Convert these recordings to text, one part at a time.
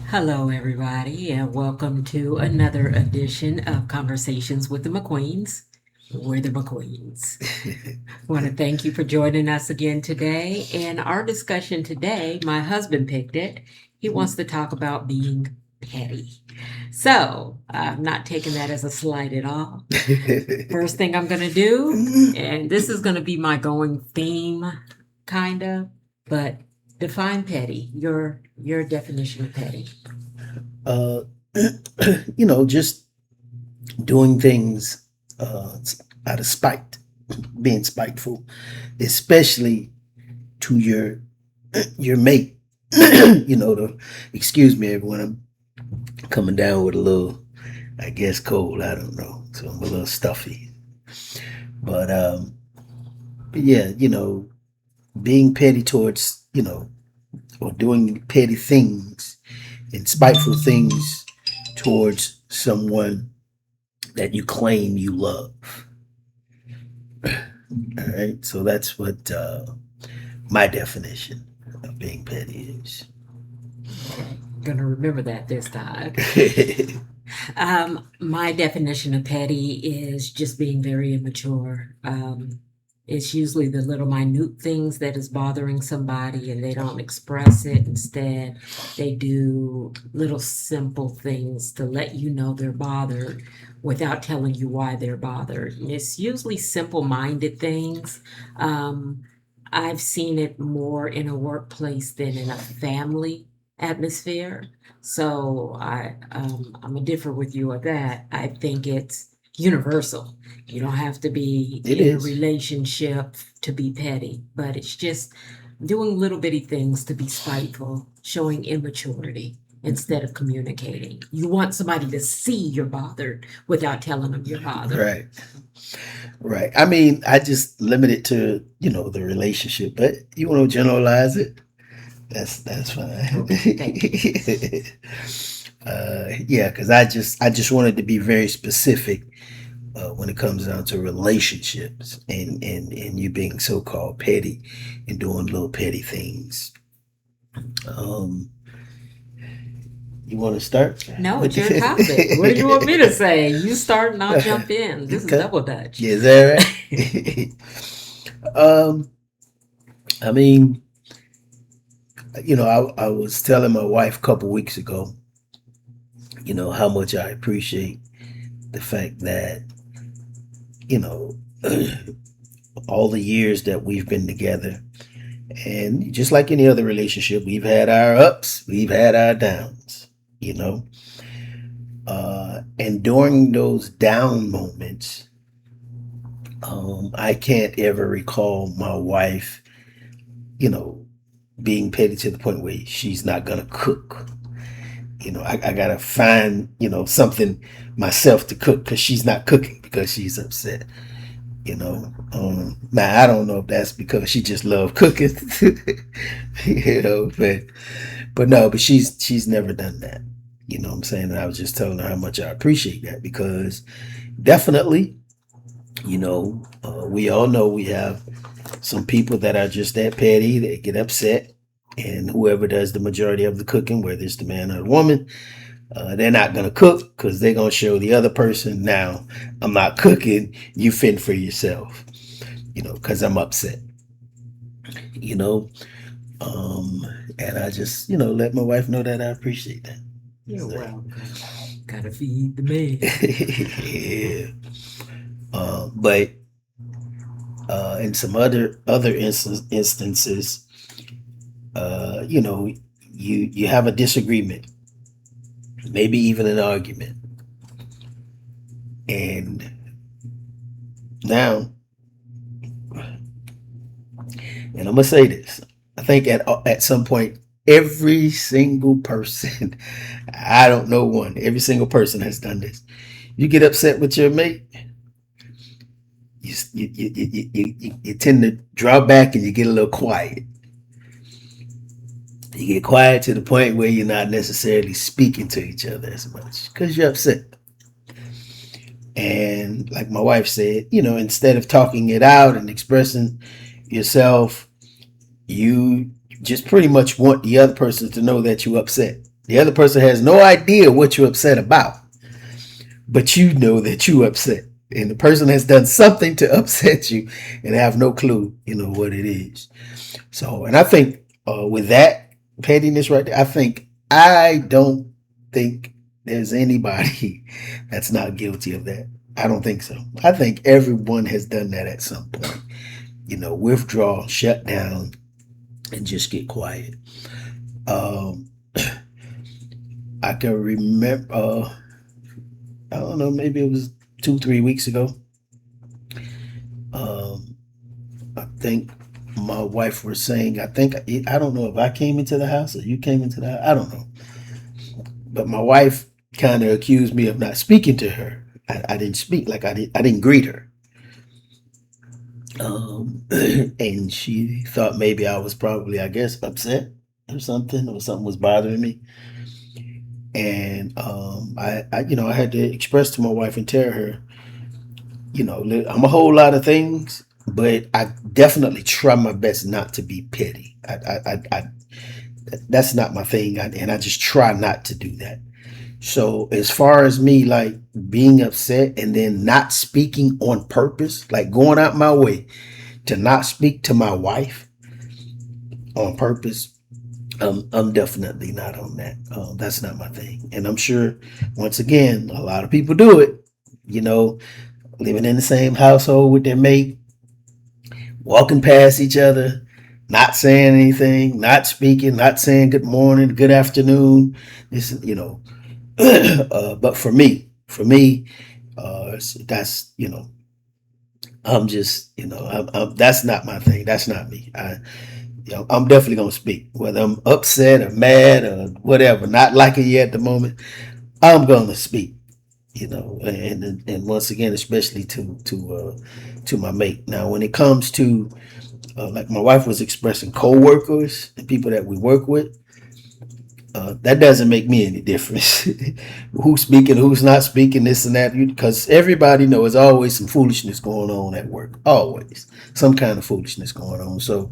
Hello, everybody, and welcome to another edition of Conversations with the McQueen's. We're the McQueen's. I want to thank you for joining us again today. And our discussion today, my husband picked it. He wants to talk about being petty. So I'm not taking that as a slight at all. First thing I'm going to do, and this is going to be my going theme, kind of, but define petty. Your definition of petty. uh, just doing things out of spite, being spiteful, especially to your mate. Excuse me, everyone. I'm coming down with a little, I guess, cold. I don't know, so I'm a little stuffy. But yeah, being petty towards or doing petty things and spiteful things towards someone that you claim you love. All right, so that's what my definition of being petty is. I'm gonna remember that this time. My definition of petty is just being very immature. It's usually the little minute things that is bothering somebody and they don't express it. Instead, they do little simple things to let you know they're bothered without telling you why they're bothered. And it's usually simple minded things. Um, I've seen it more in a workplace than in a family atmosphere. So I'm a differ with you on that. I think it's universal. You don't have to be It in a is. relationship to be petty, but it's just doing little bitty things to be spiteful, showing immaturity instead of communicating. You want somebody to see you're bothered without telling them you're bothered. Right. Right. I mean, I just limit it to, the relationship, but you want to generalize it, that's fine. Okay, thank you. Yeah, because I just wanted to be very specific when it comes down to relationships and you being so called petty and doing little petty things. Um, you want to start? No, it's your topic. What do you want me to say? You start and I'll jump in. This is Okay. double dutch. Yeah, is that right? um, I mean, I was telling my wife a couple weeks ago, how much I appreciate the fact that, you know, all the years that we've been together. And just like any other relationship, we've had our ups, we've had our downs, you know. And during those down moments, I can't ever recall my wife, you know, being petty to the point where she's not gonna cook. I gotta find, something myself to cook because she's not cooking because she's upset. Now I don't know if that's because she just loved cooking, but no, but she's never done that. You know what I'm saying? And I was just telling her how much I appreciate that because definitely, we all know we have some people that are just that petty. They get upset, and whoever does the majority of the cooking, whether it's the man or the woman, they're not gonna cook because they're gonna show the other person. Now, I'm not cooking. You fend for yourself. Because I'm upset. You know, um, and I just let my wife know that I appreciate that. You're So, welcome. Gotta feed the man. yeah. But in some other instances, you have a disagreement, maybe even an argument, and now, and I'm gonna say this, I think at some point, every single person, I don't know one, every single person has done this. You get upset with your mate, you tend to draw back and you get a little quiet. You get quiet to the point where you're not necessarily speaking to each other as much because you're upset. And like my wife said, instead of talking it out and expressing yourself, you just pretty much want the other person to know that you're upset. The other person has no idea what you're upset about, but you know that you're upset. And the person has done something to upset you and have no clue, what it is. So, and I think with that pettiness right there, I don't think there's anybody that's not guilty of that. I don't think so. I think everyone has done that at some point. Withdraw, shut down, and just get quiet. Um, I can remember, I don't know, maybe it was 2, 3 weeks ago. Um, I think my wife was saying, I don't know if I came into the house or you came into the house. I don't know. But my wife kind of accused me of not speaking to her. I didn't speak, like I didn't greet her. And she thought maybe I was probably, I guess, upset or something was bothering me. And I had to express to my wife and tell her, I'm a whole lot of things, but I definitely try my best not to be petty. That's not my thing, and I just try not to do that. So as far as me like being upset and then not speaking on purpose, like going out my way to not speak to my wife on purpose, I'm definitely not on that. That's not my thing, and I'm sure once again a lot of people do it. Living in the same household with their mate, walking past each other, not saying anything, not speaking, not saying good morning, good afternoon. This, but for me, that's I'm just that's not my thing. That's not me. I'm definitely gonna speak, whether I'm upset or mad or whatever, not liking you at the moment. I'm gonna speak. And once again, especially to my mate. Now, when it comes to like my wife was expressing co-workers and people that we work with, that doesn't make me any difference. Who's speaking, who's not speaking, this and that, because everybody knows there's always some foolishness going on at work. Always some kind of foolishness going on. So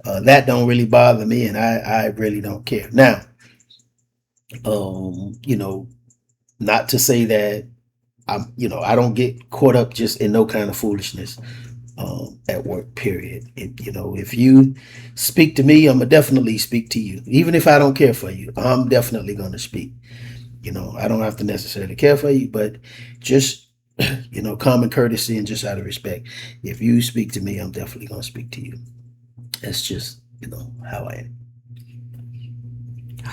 that don't really bother me, and I really don't care. Now, um, you know, not to say that I don't get caught up just in no kind of foolishness at work. Period. If you speak to me, I'm gonna definitely speak to you, even if I don't care for you. I'm definitely gonna speak. I don't have to necessarily care for you, but just common courtesy and just out of respect. If you speak to me, I'm definitely gonna speak to you. That's just how I am.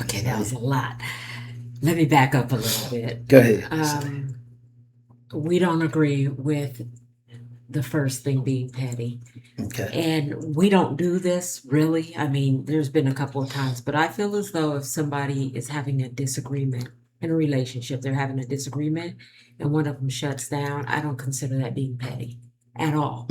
Okay, that was a lot. Let me back up a little bit. Go ahead. We don't agree with the first thing being petty. Okay. And we don't do this really. I mean, there's been a couple of times, but I feel as though if somebody is having a disagreement in a relationship, they're having a disagreement and one of them shuts down, I don't consider that being petty at all.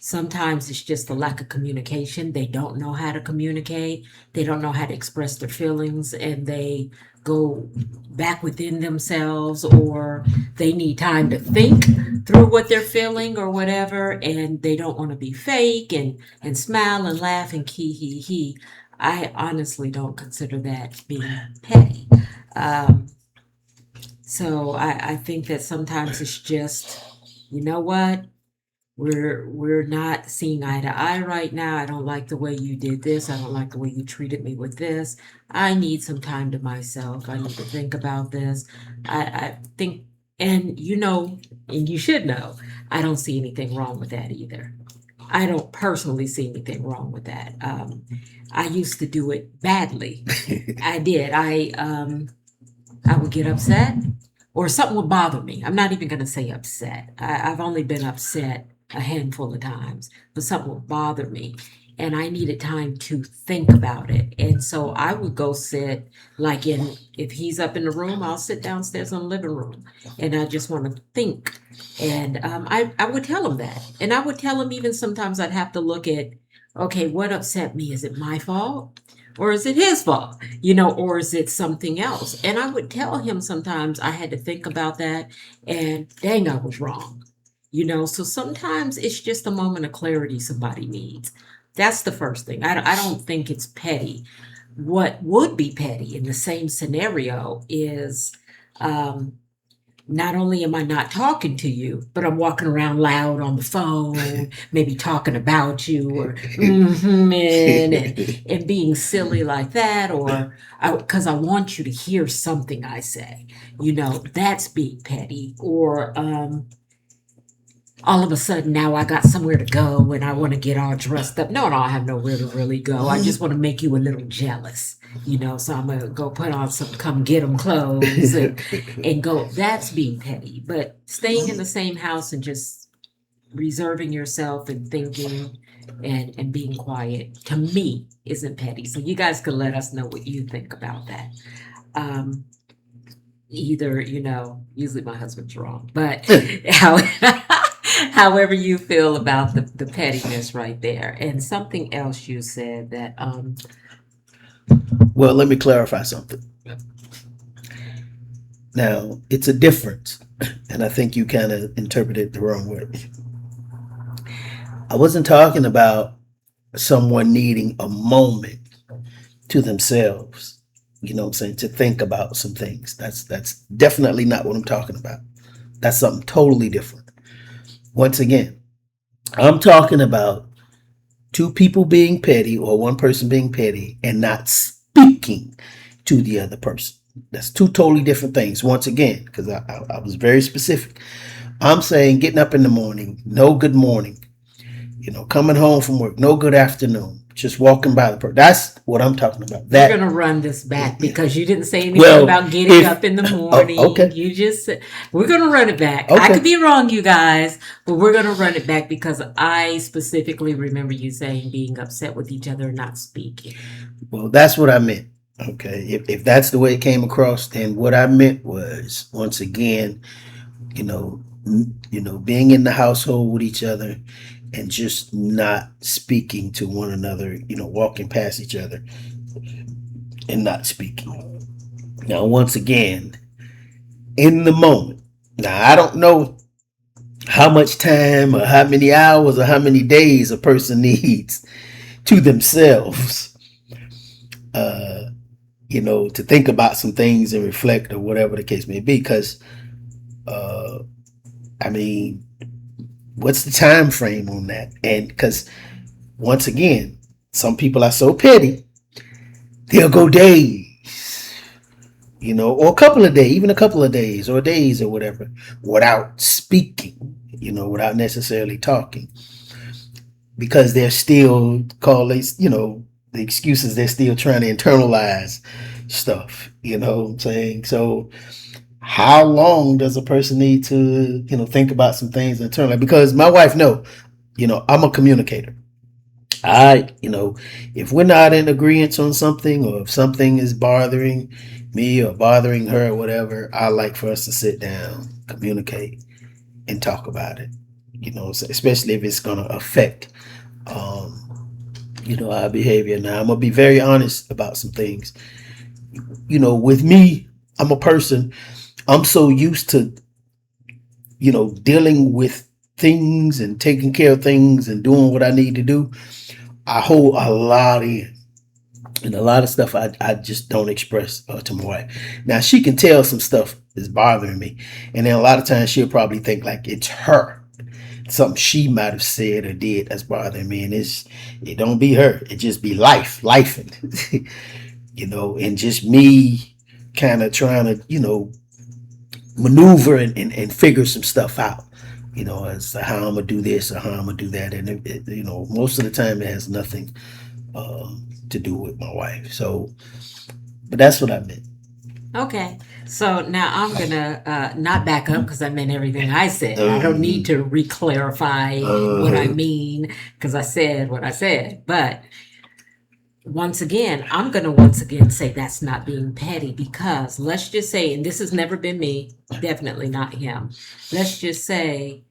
Sometimes it's just a lack of communication. They don't know how to communicate. They don't know how to express their feelings, and they go back within themselves, or they need time to think through what they're feeling or whatever, and they don't want to be fake and smile and laugh and key hee hee. I honestly don't consider that being petty. So I think that sometimes it's just, you know what? We're not seeing eye to eye right now. I don't like the way you did this. I don't like the way you treated me with this. I need some time to myself. I need to think about this. I think, and and you should know, I don't see anything wrong with that either. I don't personally see anything wrong with that. I used to do it badly. I did. I would get upset, or something would bother me. I'm not even going to say upset. I've only been upset a handful of times, but something would bother me. And I needed time to think about it. And so I would go sit, like if he's up in the room, I'll sit downstairs in the living room. And I just want to think. And I would tell him that. And I would tell him even sometimes I'd have to look at, okay, what upset me? Is it my fault? Or is it his fault? Or is it something else? And I would tell him sometimes I had to think about that, and dang, I was wrong. So sometimes it's just a moment of clarity somebody needs. That's the first thing. I don't think it's petty. what would be petty in the same scenario is, um, not only am I not talking to you, but I'm walking around loud on the phone, maybe talking about you or and being silly like that, or because I want you to hear something I say. That's being petty. Or all of a sudden now I got somewhere to go and I want to get all dressed up. No, I have nowhere to really go. I just want to make you a little jealous, so I'm gonna go put on some come get 'em clothes and go. That's being petty. But staying in the same house and just reserving yourself and thinking and being quiet, to me, isn't petty. So you guys could let us know what you think about that. Um, Either, usually my husband's wrong, but how, however you feel about the pettiness right there. And something else you said that, Well, let me clarify something. Now, it's a difference, and I think you kind of interpreted it the wrong way. I wasn't talking about someone needing a moment to themselves, you know what I'm saying, to think about some things. That's definitely not what I'm talking about. That's something totally different. Once again, I'm talking about two people being petty or one person being petty and not speaking to the other person. That's two totally different things. Once again, because I was very specific. I'm saying getting up in the morning, no good morning, coming home from work, no good afternoon, just walking by the person. That's what I'm talking about. We're gonna run this back because you didn't say anything Well, about getting up in the morning. okay. You just said, we're gonna run it back. I Okay. could be wrong, you guys, but we're gonna run it back because I specifically remember you saying being upset with each other and not speaking. Well, that's what I meant. Okay. If that's the way it came across, then what I meant was, once again, being in the household with each other and just not speaking to one another, walking past each other and not speaking. Now, once again, in the moment. Now, I don't know how much time or how many hours or how many days a person needs to themselves, to think about some things and reflect or whatever the case may be. Because, I mean, what's the time frame on that? And because, once again, some people are so petty, they'll go days, or a couple of days, even a couple of days or days or whatever, without speaking, without necessarily talking, because they're still the excuses, they're still trying to internalize stuff, you know what I'm saying? So how long does a person need to, think about some things internally? Because my wife I'm a communicator. If we're not in agreement on something, or if something is bothering me or bothering her or whatever, I like for us to sit down, communicate, and talk about it. Especially if it's going to affect, our behavior. Now, I'm going to be very honest about some things. With me, I'm a person, I'm so used to, dealing with things and taking care of things and doing what I need to do. I hold a lot in. And a lot of stuff I just don't express to my wife. Now, she can tell some stuff is bothering me. And then a lot of times she'll probably think like it's her. Something she might have said or did that's bothering me. And it don't be her. It just be lifing. And just me kind of trying to, maneuver and figure some stuff out. As to how I'm going to do this or how I'm going to do that. And, most of the time it has nothing to do with my wife. So, but that's what I meant. Okay. So now I'm gonna not back up because I meant everything I said. I don't need to re-clarify what I mean because I said what I said. But once again, I'm gonna once again say that's not being petty because let's just say, and this has never been me, definitely not him. Let's just say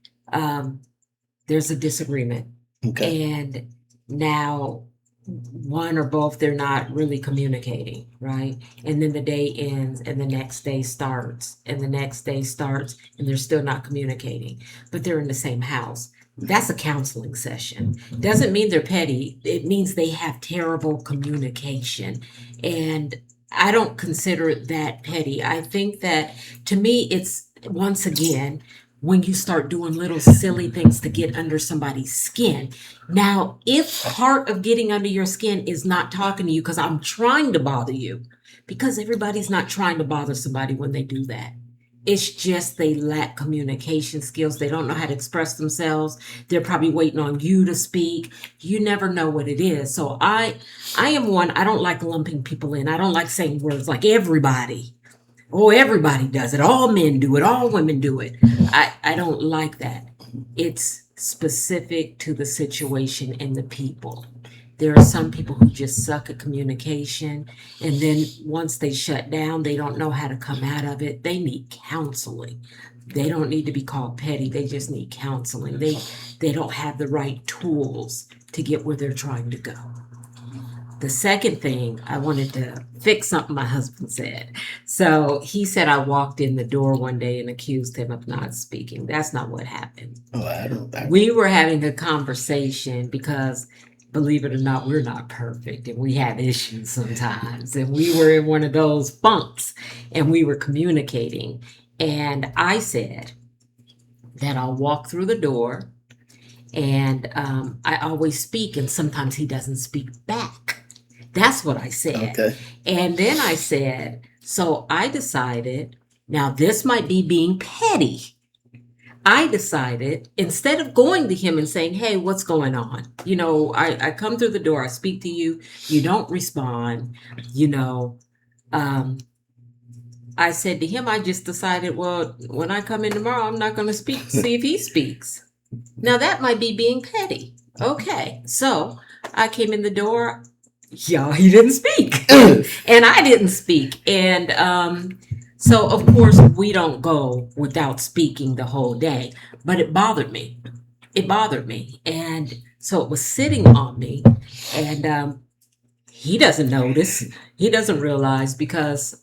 there's a disagreement. Okay. And now one or both, they're not really communicating, right? And then the day ends and the next day starts and the next day starts and they're still not communicating, but they're in the same house. That's a counseling session. Doesn't mean they're petty. It means they have terrible communication. And I don't consider it that petty. I think that to me, it's once again, when you start doing little silly things to get under somebody's skin. Now, if part of getting under your skin is not talking to you because I'm trying to bother you, because everybody's not trying to bother somebody when they do that. It's just they lack communication skills. They don't know how to express themselves. They're probably waiting on you to speak. You never know what it is. So I am one, I don't like lumping people in. I don't like saying words like everybody. Oh, everybody does it. All men do it. All women do it. I don't like that. It's specific to the situation and the people. There are some people who just suck at communication, and then once they shut down, they don't know how to come out of it. They need counseling. They don't need to be called petty. They just need counseling. They don't have the right tools to get where they're trying to go. The second thing, I wanted to fix something my husband said. So he said I walked in the door one day and accused him of not speaking. That's not what happened. Oh, I don't. We were having a conversation because, believe it or not, we're not perfect and we have issues sometimes. And we were in one of those funks and we were communicating. And I said that I'll walk through the door and I always speak, and sometimes he doesn't speak back. That's what I said. Okay. And then I said, so I decided, now this might be being petty. I decided, instead of going to him and saying, hey, what's going on? You know, I come through the door, I speak to you, you don't respond, you know. I said to him, I just decided, well, when I come in tomorrow, I'm not going to speak, see if he speaks. Now that might be being petty. Okay, so I came in the door, y'all, he didn't speak. And I didn't speak. And so, of course, we don't go without speaking the whole day. But it bothered me. It bothered me. And so it was sitting on me. And he doesn't notice. He doesn't realize, because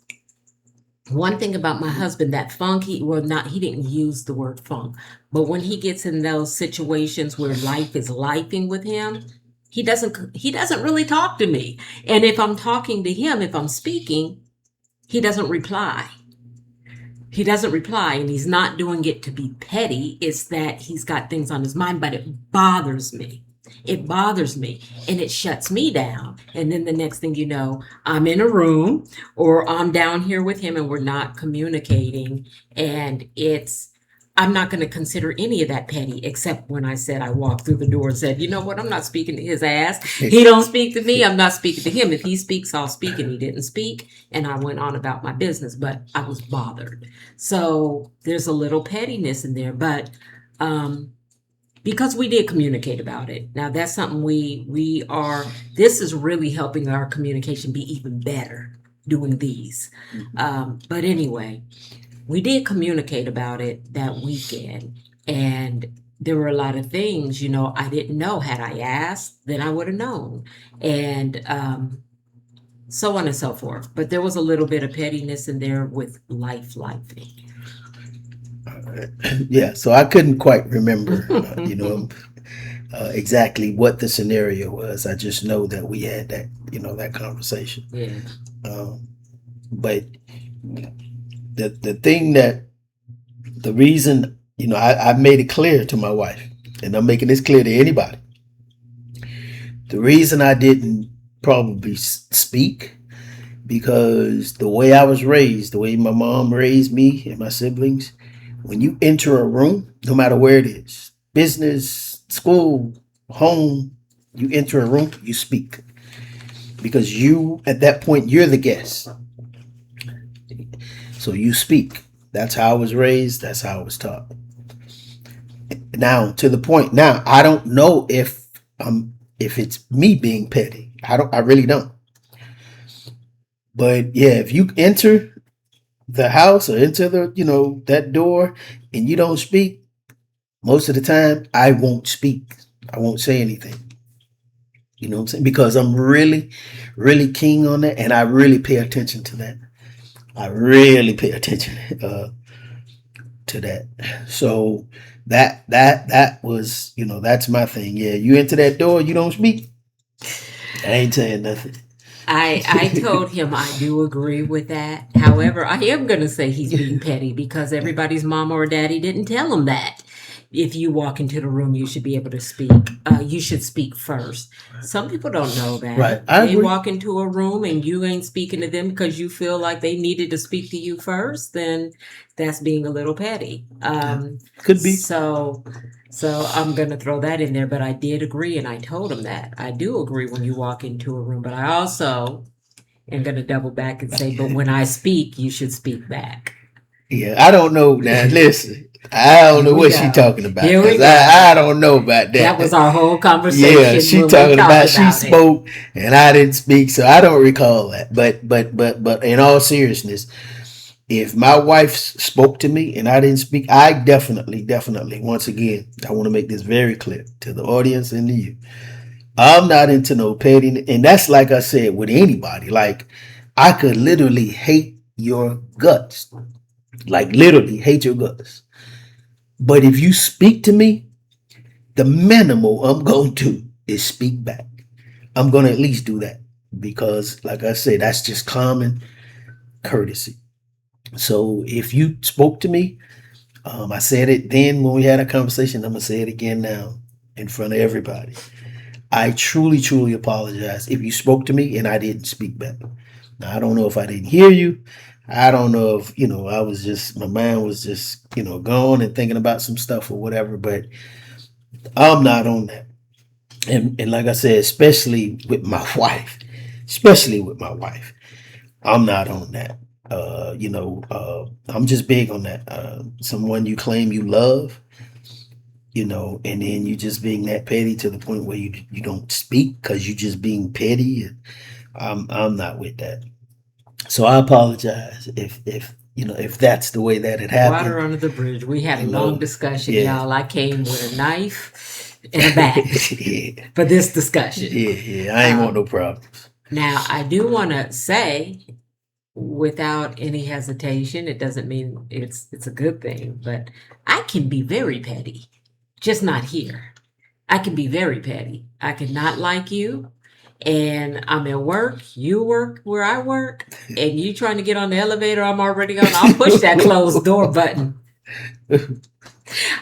one thing about my husband, that funk, he didn't use the word funk. But when he gets in those situations where life is lifing with him, he doesn't really talk to me. And if I'm talking to him, if I'm speaking, he doesn't reply. He doesn't reply, and he's not doing it to be petty. It's that he's got things on his mind, but it bothers me. It bothers me, and it shuts me down. And then the next thing you know, I'm in a room or I'm down here with him and we're not communicating. And I'm not going to consider any of that petty, except when I said I walked through the door and said, you know what, I'm not speaking to his ass. He don't speak to me. I'm not speaking to him. If he speaks, I'll speak. And he didn't speak. And I went on about my business, but I was bothered. So there's a little pettiness in there, but because we did communicate about it. Now that's something this is really helping our communication be even better doing these. But anyway, we did communicate about it that weekend, and there were a lot of things, I didn't know. Had I asked, then I would have known, and so on and so forth. But there was a little bit of pettiness in there with lifing. Yeah, so I couldn't quite remember, exactly what the scenario was. I just know that we had that, that conversation. Yeah. But the reason, I made it clear to my wife, and I'm making this clear to anybody. The reason I didn't probably speak, because the way I was raised, the way my mom raised me and my siblings, when you enter a room, no matter where it is, business, school, home, you enter a room, you speak. Because at that point, you're the guest. So you speak. That's how I was raised. That's how I was taught. Now, to the point, now, I don't know if it's me being petty. I really don't. But yeah, if you enter the house or into the, that door and you don't speak, most of the time I won't speak. I won't say anything. You know what I'm saying? Because I'm really, really keen on that, and I really pay attention to that. I really pay attention to that. So that was, that's my thing. Yeah, you enter that door, you don't speak. I ain't saying nothing. I told him I do agree with that. However, I am going to say he's being petty because everybody's mama or daddy didn't tell him that. If you walk into the room, you should be able to speak. You should speak first. Some people don't know Right. that. I They agree. walk into a room and you ain't speaking to them because you feel like they needed to speak to you first, then that's being a little petty. Yeah. Could be. So I'm gonna throw that in there, but I did agree and I told him that. I do agree when you walk into a room, but I also am gonna double back and say, but when I speak, you should speak back. Yeah, I don't know. Now, listen, I don't Here know we what she go. talking about Here we because go. I don't know about That was that. our whole Yeah, conversation she when we talking talked about she about it. spoke and I didn't speak, so I don't recall that. But in all seriousness, if my wife spoke to me and I didn't speak, I definitely, once again, I want to make this very clear to the audience and to you. I'm not into no petty, and that's like I said with anybody. Like I could literally hate your guts, like literally hate your guts. But if you speak to me, the minimal I'm going to do is speak back. I'm going to at least do that because, like I said, that's just common courtesy. So if you spoke to me, I said it then when we had a conversation. I'm gonna say it again now in front of everybody. I truly apologize if you spoke to me and I didn't speak back. Now I don't know if I didn't hear you. I don't know if I was just my mind was just gone and thinking about some stuff or whatever. But I'm not on that. And like I said, especially with my wife, I'm not on that. I'm just big on that. Someone you claim you love, and then you just being that petty to the point where you don't speak because you just being petty. I'm not with that. So I apologize if that's the way that it happened. Water under the bridge. We had a You long know, discussion, yeah, y'all. I came with a knife and a bat yeah, for this discussion. yeah. I ain't want no Um, problems. Now, I do want to say, without any hesitation, it doesn't mean it's a good thing, but I can be very petty, just not here. I can be very petty. I can not like you, and I'm at work, you work where I work, and you trying to get on the elevator, I'm already on. I'll push that closed door button.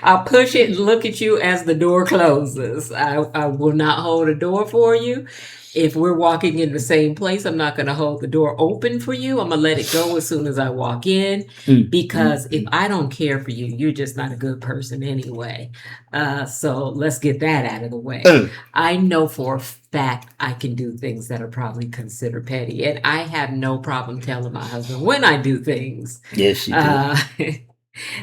I'll push it and look at you as the door closes. I will not hold a door for you. If we're walking in the same place, I'm not going to hold the door open for you. I'm going to let it go as soon as I walk in because if I don't care for you, you're just not a good person anyway. So let's get that out of the way. I know for a fact I can do things that are probably considered petty, and I have no problem telling my husband when I do things. Yes, you do.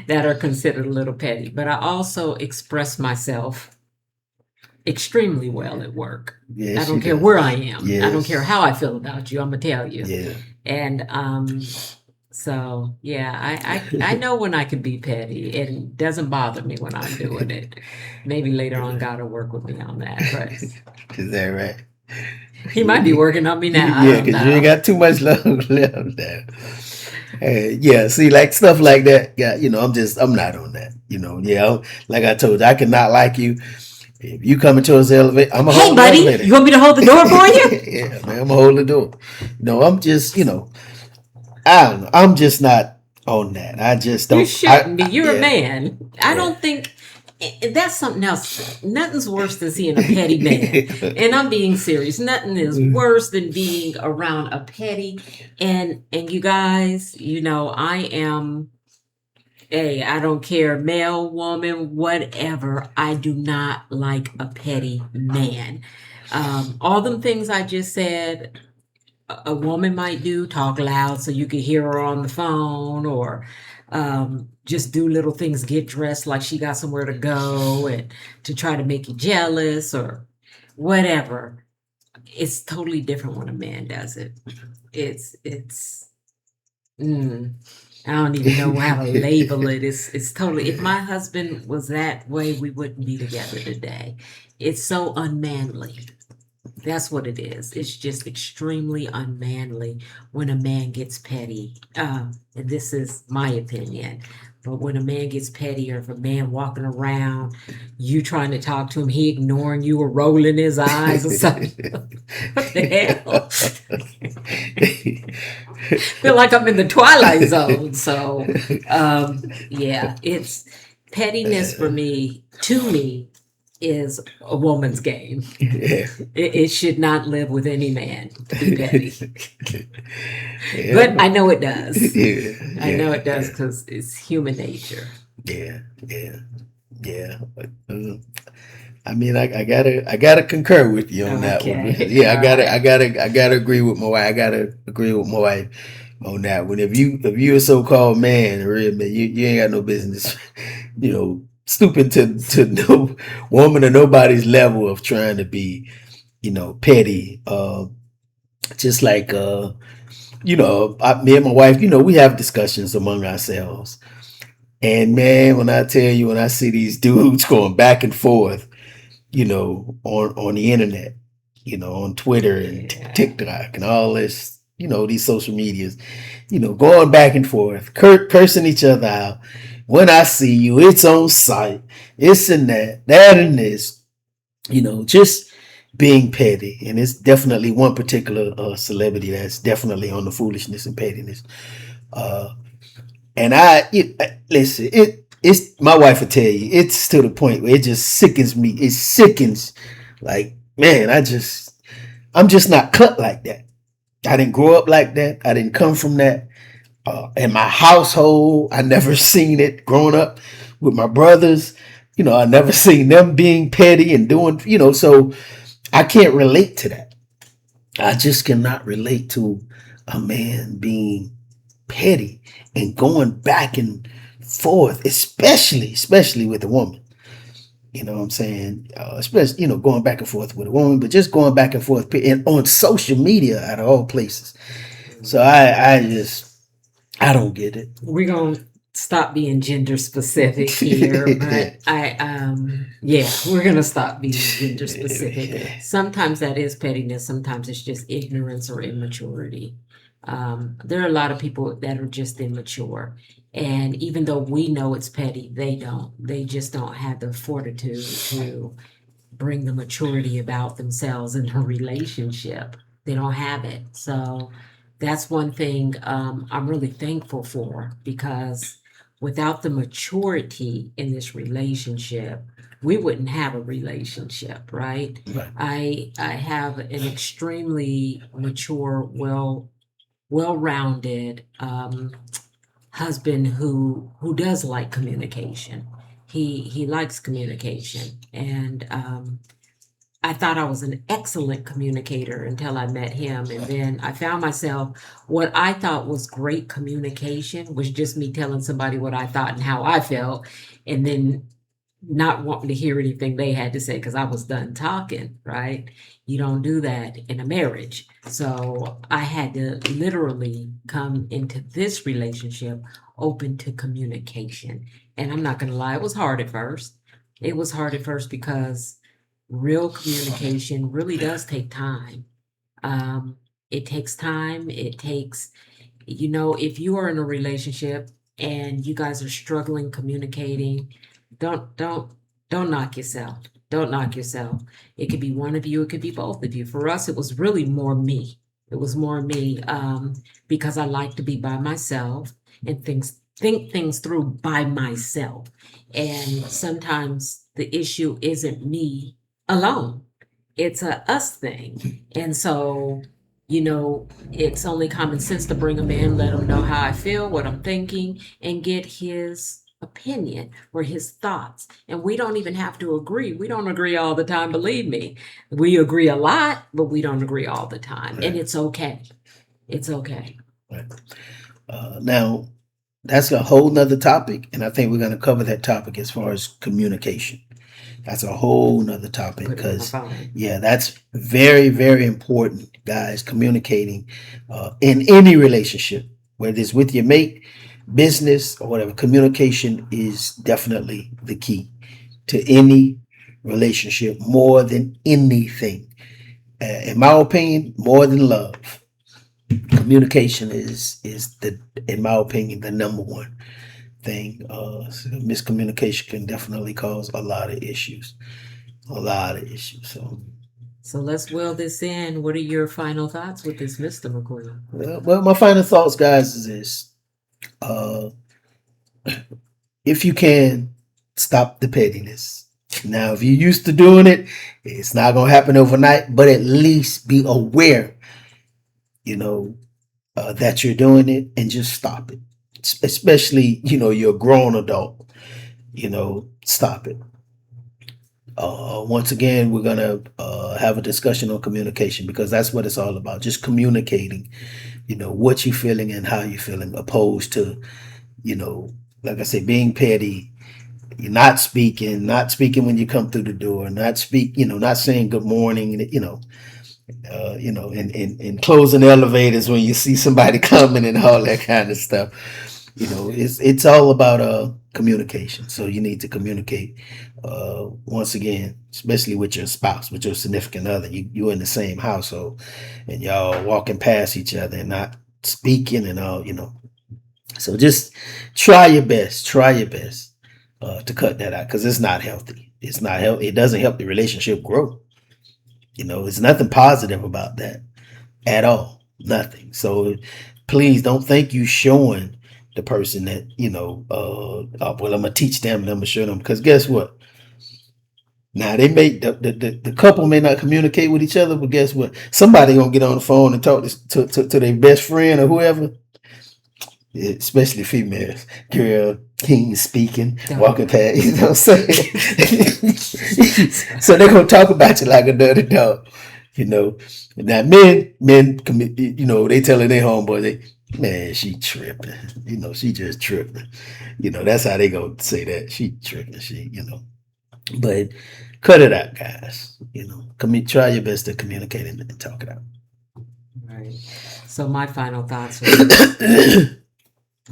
That are considered a little petty, but I also express myself extremely well at work. Yes, I don't you care do. where I am. I don't Yes. care how I feel about you. I'm gonna tell you. Yeah. And so yeah, I know when I can be petty. It doesn't bother me when I'm doing it. Maybe later on God will work with me on that, but Is that right? he might be working on me now. I Yeah, don't because you ain't know. got too much love left there. Yeah, see, like stuff like that. Yeah, I'm not on that. Yeah, like I told you, I cannot like you. If you coming towards the elevator, I'm gonna Hey, hold the buddy, elevator. you want me to hold the door for you? Yeah, man, I'm gonna hold the door. No, I'm just, I don't know. I'm just not on that. I just You don't. shouldn't be. You're a Yeah, man. I yeah. don't think that's something else. Nothing's worse than seeing a petty man. And I'm being serious. Nothing is worse than being around a petty. And you guys, I am I don't care, male, woman, whatever. I do not like a petty man. All them things I just said, a woman might do, talk loud so you can hear her on the phone, or just do little things, get dressed like she got somewhere to go and to try to make you jealous or whatever. It's totally different when a man does it. It's I don't even know how to label it. It's totally, if my husband was that way, we wouldn't be together today. It's so unmanly. That's what it is. It's just extremely unmanly when a man gets petty. And this is my opinion. But when a man gets petty, or if a man walking around, you trying to talk to him, he ignoring you or rolling his eyes or something. What the hell? Feel like I'm in the twilight zone. So, yeah, it's pettiness for me, to me, is a woman's game. Yeah. It should not live with any man to be petty. Yeah. But I know it does. Yeah. I know it does because it's human nature. Yeah. Yeah. But, I mean, I gotta concur with you on that one. Okay. Yeah, All right. I gotta agree with my wife. I gotta agree with my wife on that one. If you a so-called man, a real man, you ain't got no business, stooping to no woman or nobody's level of trying to be, petty. Just like me and my wife, we have discussions among ourselves. And man, when I tell you, when I see these dudes going back and forth, on the internet, on Twitter and Yeah. TikTok and all this, these social medias, going back and forth, cursing each other out. When I see you, it's on site, it's in that and this, just being petty. And it's definitely one particular celebrity that's definitely on the foolishness and pettiness. Uh, and listen, it's my wife will tell you, it's to the point where it just sickens me. It sickens, like, man, I'm just not cut like that. I didn't grow up like that. I didn't come from that. In my household, I never seen it growing up with my brothers. I never seen them being petty and doing, so I can't relate to that. I just cannot relate to a man being petty and going back and forth, especially with a woman. You know what I'm saying? Especially, going back and forth with a woman, but just going back and forth and on social media out of all places. So I don't get it. We're gonna stop being gender specific here, but we're gonna stop being gender specific. Sometimes that is pettiness, sometimes it's just ignorance or immaturity. There are a lot of people that are just immature, and even though we know it's petty, they don't. They just don't have the fortitude to bring the maturity about themselves in a relationship. They don't have it. So that's one thing I'm really thankful for, because without the maturity in this relationship, we wouldn't have a relationship, right? Right. I have an extremely mature, well-rounded husband who does like communication. He likes communication, and I thought I was an excellent communicator until I met him, and then I found myself, what I thought was great communication was just me telling somebody what I thought and how I felt, and then not wanting to hear anything they had to say because I was done talking, right? You don't do that in a marriage. So I had to literally come into this relationship open to communication. And I'm not going to lie, it was hard at first. It was hard at first because real communication really does take time. It takes time. It takes, if you are in a relationship and you guys are struggling communicating, don't knock yourself. Don't knock yourself. It could be one of you, it could be both of you. For us, it was really more me. It was more me, because I like to be by myself and think things through by myself. And sometimes the issue isn't me alone. It's a us thing. And so, it's only common sense to bring him in, let him know how I feel, what I'm thinking, and get his opinion or his thoughts. And we don't even have to agree. We don't agree all the time, believe me. We agree a lot, but we don't agree all the time. And it's okay. It's okay. Right. Now, that's a whole nother topic, and I think we're going to cover that topic as far as communication. That's a whole nother topic, because that's very, very important, guys. Communicating in any relationship, whether it's with your mate, business, or whatever, communication is definitely the key to any relationship, more than anything. In my opinion, more than love, communication is the, in my opinion, the number one thing. So miscommunication can definitely cause a lot of issues, a lot of issues. So let's will this in. What are your final thoughts with this, Mr. McQueen? Well, my final thoughts, guys, is this: uh, if you can, stop the pettiness. Now, if you're used to doing it, it's not gonna happen overnight, but at least be aware, you know, that you're doing it, and just stop it. Especially, you're a grown adult. Stop it. Once again, we're gonna have a discussion on communication, because that's what it's all about. Just communicating, what you're feeling and how you're feeling, opposed to, you know, like I say, being petty. You're not speaking when you come through the door, not saying good morning, and closing elevators when you see somebody coming and all that kind of stuff. It's all about communication. So you need to communicate, once again, especially with your spouse, with your significant other. You're in the same household, and y'all walking past each other and not speaking and all. So just try your best. Try your best to cut that out, because it's not healthy. It's not healthy. It doesn't help the relationship grow. There's nothing positive about that at all. Nothing. So please don't think you showing the person that, well, I'm gonna teach them and I'm gonna show them, because guess what? Now they may the couple may not communicate with each other, but guess what? Somebody gonna get on the phone and talk to their best friend or whoever, especially females. Girl, king speaking, walking past, you know what I'm saying? So they're gonna talk about you like a dirty dog. Now men commit, they telling their homeboy, man, she tripping. She just tripping. That's how they gonna say that. She tripping, but cut it out, guys. Try your best to communicate and talk it out. Right. So my final thoughts are,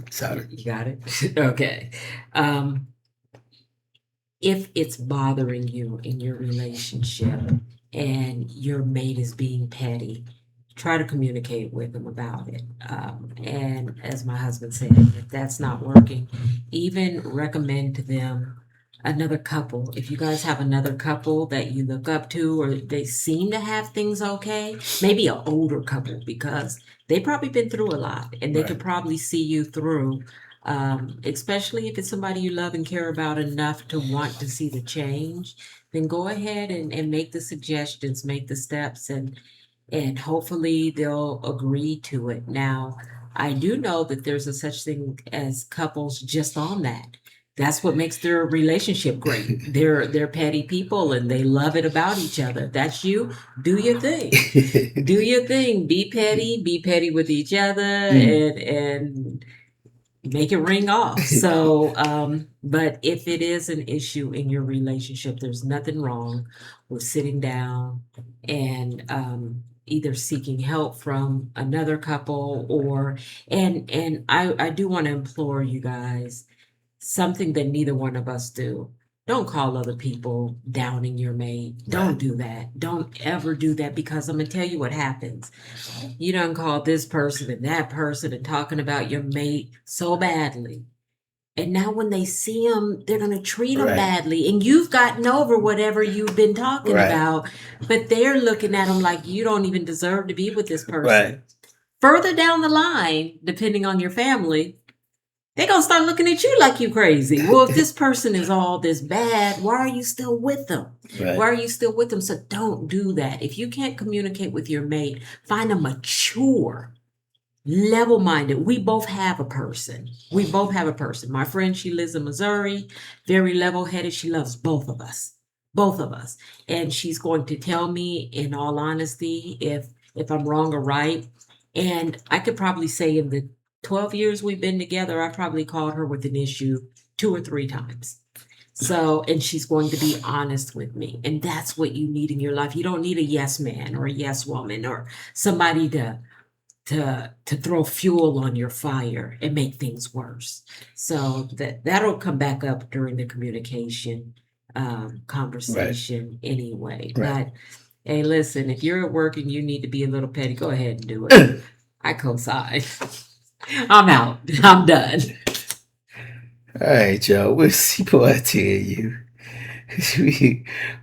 Sorry. you got it? Okay. Um, if it's bothering you in your relationship and your mate is being petty, try to communicate with them about it. And as my husband said, if that's not working, even recommend to them another couple. If you guys have another couple that you look up to, or they seem to have things okay, maybe an older couple, because they probably been through a lot and they could Right. probably see you through. Especially if it's somebody you love and care about enough to want to see the change, then go ahead and make the suggestions, make the steps, and hopefully they'll agree to it. Now, I do know that there's a such thing as couples just on that. That's what makes their relationship great. They're petty people and they love it about each other. That's you. Do your thing. Do your thing. Be petty with each other, and make it ring off. So, but if it is an issue in your relationship, there's nothing wrong with sitting down and either seeking help from another couple, or and I do want to implore you guys, something that neither one of us do. Don't call other people downing your mate. Don't Right. do that. Don't ever do that, because I'm gonna tell you what happens. You done called this person and that person and talking about your mate so badly. And now when they see them, they're gonna treat them Right. badly. And you've gotten over whatever you've been talking Right. about, but they're looking at them like you don't even deserve to be with this person. Right. Further down the line, depending on your family, they're gonna start looking at you like you crazy. Well, if this person is all this bad, why are you still with them? Right. Why are you still with them? So don't do that. If you can't communicate with your mate, find a mature, level-minded. We both have a person. We both have a person. My friend, she lives in Missouri, very level-headed. She loves both of us. Both of us. And she's going to tell me in all honesty if I'm wrong or right. And I could probably say in the 12 years we've been together, I probably called her with an issue 2 or 3 times. So, and she's going to be honest with me. And that's what you need in your life. You don't need a yes man or a yes woman or somebody to throw fuel on your fire and make things worse. So that'll come back up during the communication Right. conversation anyway. Right. Hey, listen, if you're at work and you need to be a little petty, go ahead and do it. I co-sign. I'm out. I'm done. All right, y'all. We'll see what I tell you.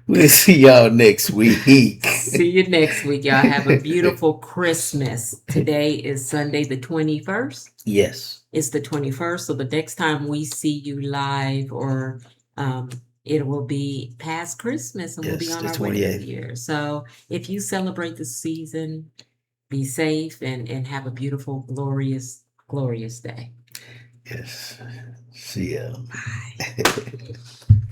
We'll see y'all next week. See you next week, y'all. Have a beautiful Christmas. Today is Sunday the 21st. Yes. It's the 21st, so the next time we see you live or it will be past Christmas and we'll be Yes, on the our way to New 28th. Year. So if you celebrate the season, be safe and have a beautiful, glorious, glorious day. Yes. See ya. Bye.